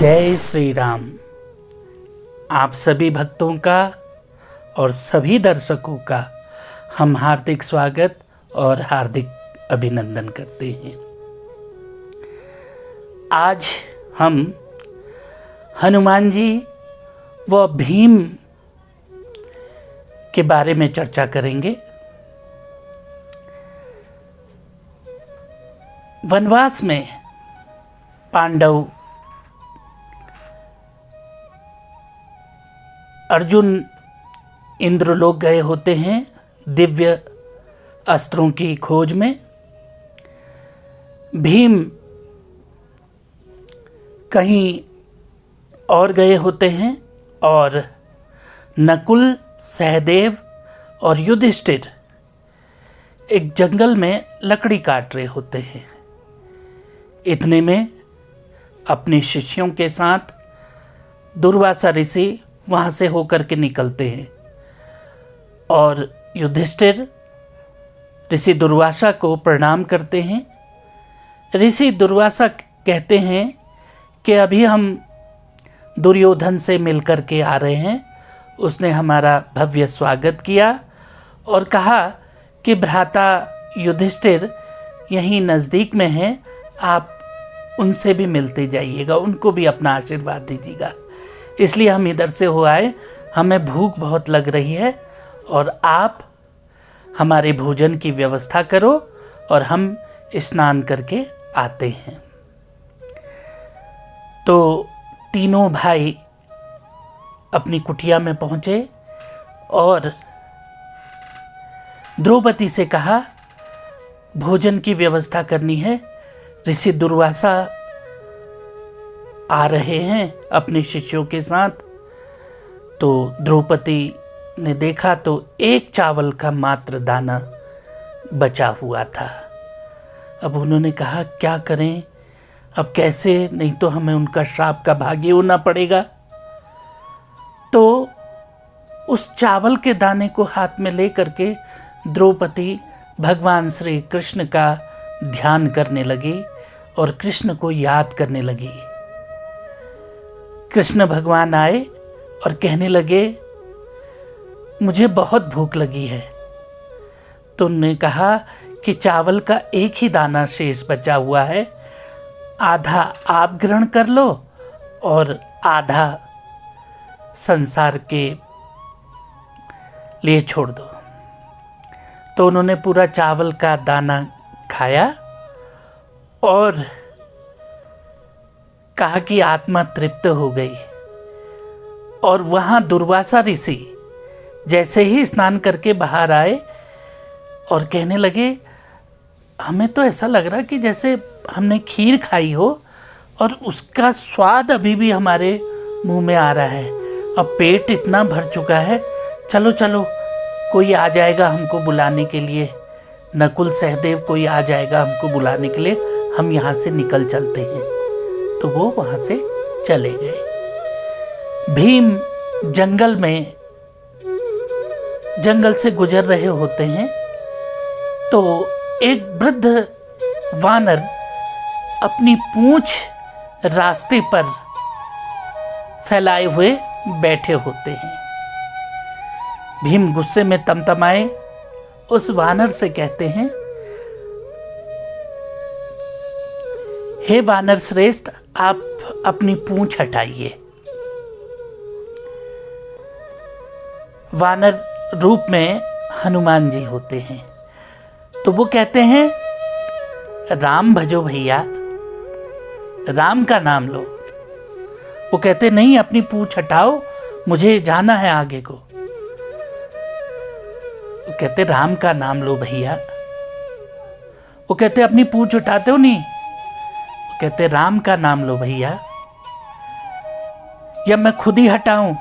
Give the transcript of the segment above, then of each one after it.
जय श्री राम। आप सभी भक्तों का और सभी दर्शकों का हम हार्दिक स्वागत और हार्दिक अभिनंदन करते हैं। आज हम हनुमान जी व भीम के बारे में चर्चा करेंगे। वनवास में पांडव अर्जुन इंद्रलोक गए होते हैं दिव्य अस्त्रों की खोज में। भीम कहीं और गए होते हैं और नकुल, सहदेव और युधिष्ठिर एक जंगल में लकड़ी काट रहे होते हैं। इतने में अपने शिष्यों के साथ दुर्वासा ऋषि वहाँ से होकर के निकलते हैं और युधिष्ठिर ऋषि दुर्वासा को प्रणाम करते हैं। ऋषि दुर्वासा कहते हैं कि अभी हम दुर्योधन से मिलकर के आ रहे हैं। उसने हमारा भव्य स्वागत किया और कहा कि भ्राता युधिष्ठिर यहीं नज़दीक में हैं, आप उनसे भी मिलते जाइएगा, उनको भी अपना आशीर्वाद दीजिएगा। इसलिए हम इधर से हो आए, हमें भूख बहुत लग रही है और आप हमारे भोजन की व्यवस्था करो और हम स्नान करके आते हैं। तो तीनों भाई अपनी कुटिया में पहुंचे और द्रौपदी से कहा भोजन की व्यवस्था करनी है, ऋषि दुर्वासा आ रहे हैं अपने शिष्यों के साथ। तो द्रौपदी ने देखा तो एक चावल का मात्र दाना बचा हुआ था। अब उन्होंने कहा क्या करें, अब कैसे, नहीं तो हमें उनका श्राप का भागी होना पड़ेगा। तो उस चावल के दाने को हाथ में ले करके द्रौपदी भगवान श्री कृष्ण का ध्यान करने लगी और कृष्ण को याद करने लगी। कृष्ण भगवान आए और कहने लगे मुझे बहुत भूख लगी है। तो उन्होंने कहा कि चावल का एक ही दाना शेष बचा हुआ है, आधा आप ग्रहण कर लो और आधा संसार के लिए छोड़ दो। तो उन्होंने पूरा चावल का दाना खाया और कहा कि आत्मा तृप्त हो गई। और वहाँ दुर्वासा ऋषि जैसे ही स्नान करके बाहर आए और कहने लगे हमें तो ऐसा लग रहा कि जैसे हमने खीर खाई हो और उसका स्वाद अभी भी हमारे मुंह में आ रहा है। अब पेट इतना भर चुका है, चलो चलो कोई आ जाएगा हमको बुलाने के लिए, नकुल सहदेव कोई आ जाएगा हमको बुलाने के लिए, हम यहाँ से निकल चलते हैं। तो वो वहाँ से चले गए। भीम जंगल से गुजर रहे होते हैं तो एक वृद्ध वानर अपनी पूंछ रास्ते पर फैलाए हुए बैठे होते हैं। भीम गुस्से में तमतमाए उस वानर से कहते हैं हे वानर श्रेष्ठ, आप अपनी पूंछ हटाइए। वानर रूप में हनुमान जी होते हैं। तो वो कहते हैं राम भजो भैया, राम का नाम लो। वो कहते नहीं, अपनी पूंछ हटाओ, मुझे जाना है आगे को। वो कहते राम का नाम लो भैया। वो कहते अपनी पूंछ उठाते हो नहीं, कहते राम का नाम लो भैया, या मैं खुद ही हटाऊं,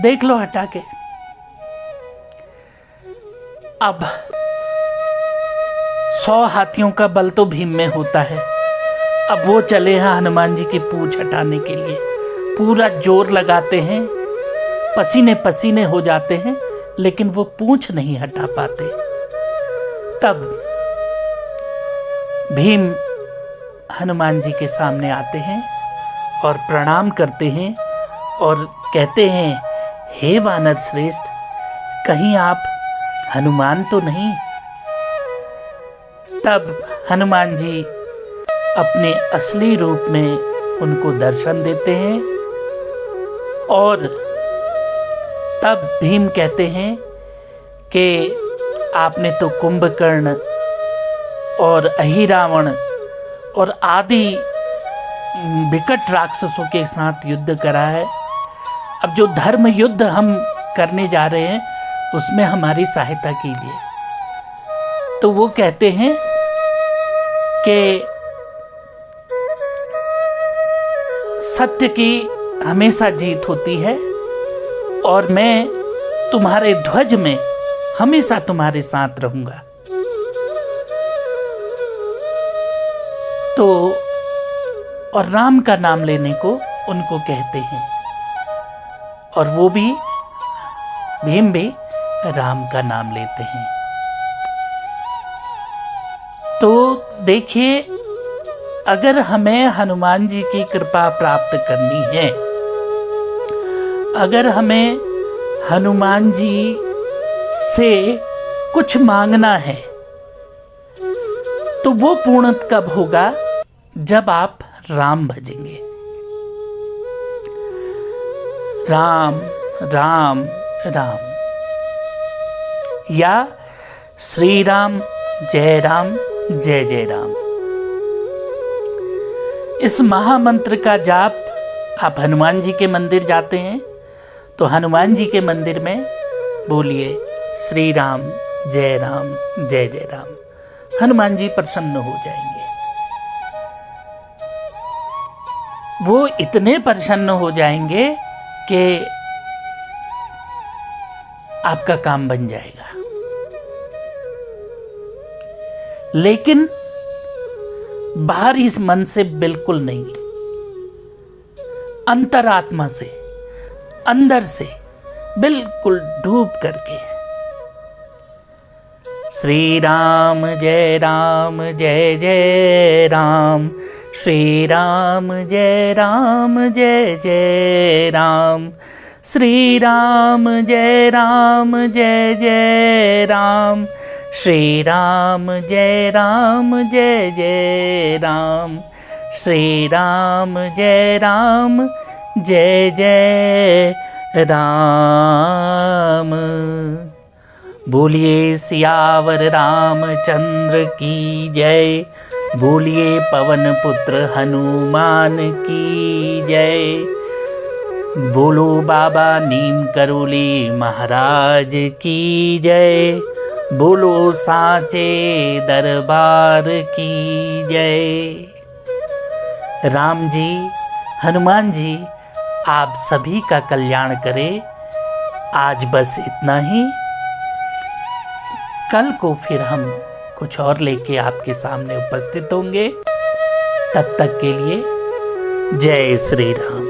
देख लो हटा के। अब 100 हाथियों का बल तो भीम में होता है। अब वो चले हैं हनुमान जी की पूंछ हटाने के लिए, पूरा जोर लगाते हैं, पसीने पसीने हो जाते हैं, लेकिन वो पूंछ नहीं हटा पाते। तब भीम हनुमान जी के सामने आते हैं और प्रणाम करते हैं और कहते हैं, हे वानर श्रेष्ठ, कहीं आप हनुमान तो नहीं? तब हनुमान जी अपने असली रूप में उनको दर्शन देते हैं और तब भीम कहते हैं कि आपने तो कुंभकर्ण और अहिरावण और आदि विकट राक्षसों के साथ युद्ध करा है। अब जो धर्म युद्ध हम करने जा रहे हैं उसमें हमारी सहायता कीजिए। तो वो कहते हैं कि सत्य की हमेशा जीत होती है और मैं तुम्हारे ध्वज में हमेशा तुम्हारे साथ रहूंगा। तो और राम का नाम लेने को उनको कहते हैं और वो भी, भीम भी राम का नाम लेते हैं। तो देखिए, अगर हमें हनुमान जी की कृपा प्राप्त करनी है, अगर हमें हनुमान जी से कुछ मांगना है, तो वो पूर्ण कब होगा? जब आप राम भजेंगे। राम राम राम, या श्री राम जय जय राम। इस महामंत्र का जाप आप हनुमान जी के मंदिर जाते हैं तो हनुमान जी के मंदिर में बोलिए श्री राम जय राम। हनुमान जी प्रसन्न हो जाएंगे। वो इतने प्रसन्न हो जाएंगे कि आपका काम बन जाएगा। लेकिन बाहर इस मन से बिल्कुल नहीं, अंतरात्मा से, अंदर से बिल्कुल डूब करके श्री राम जय जय राम, श्री राम जय जय राम, श्री राम जय जय राम, श्री राम जय जय राम, श्री राम जय जय राम। बोलिए सियावर रामचंद्र की जय, बोलिए पवन पुत्र हनुमान की जय, बोलो बाबा नीम करोली महाराज की जय, बोलो साचे दरबार की जय। राम जी, हनुमान जी आप सभी का कल्याण करें। आज बस इतना ही। कल को फिर हम कुछ और लेके आपके सामने उपस्थित होंगे। तब तक के लिए जय श्री राम।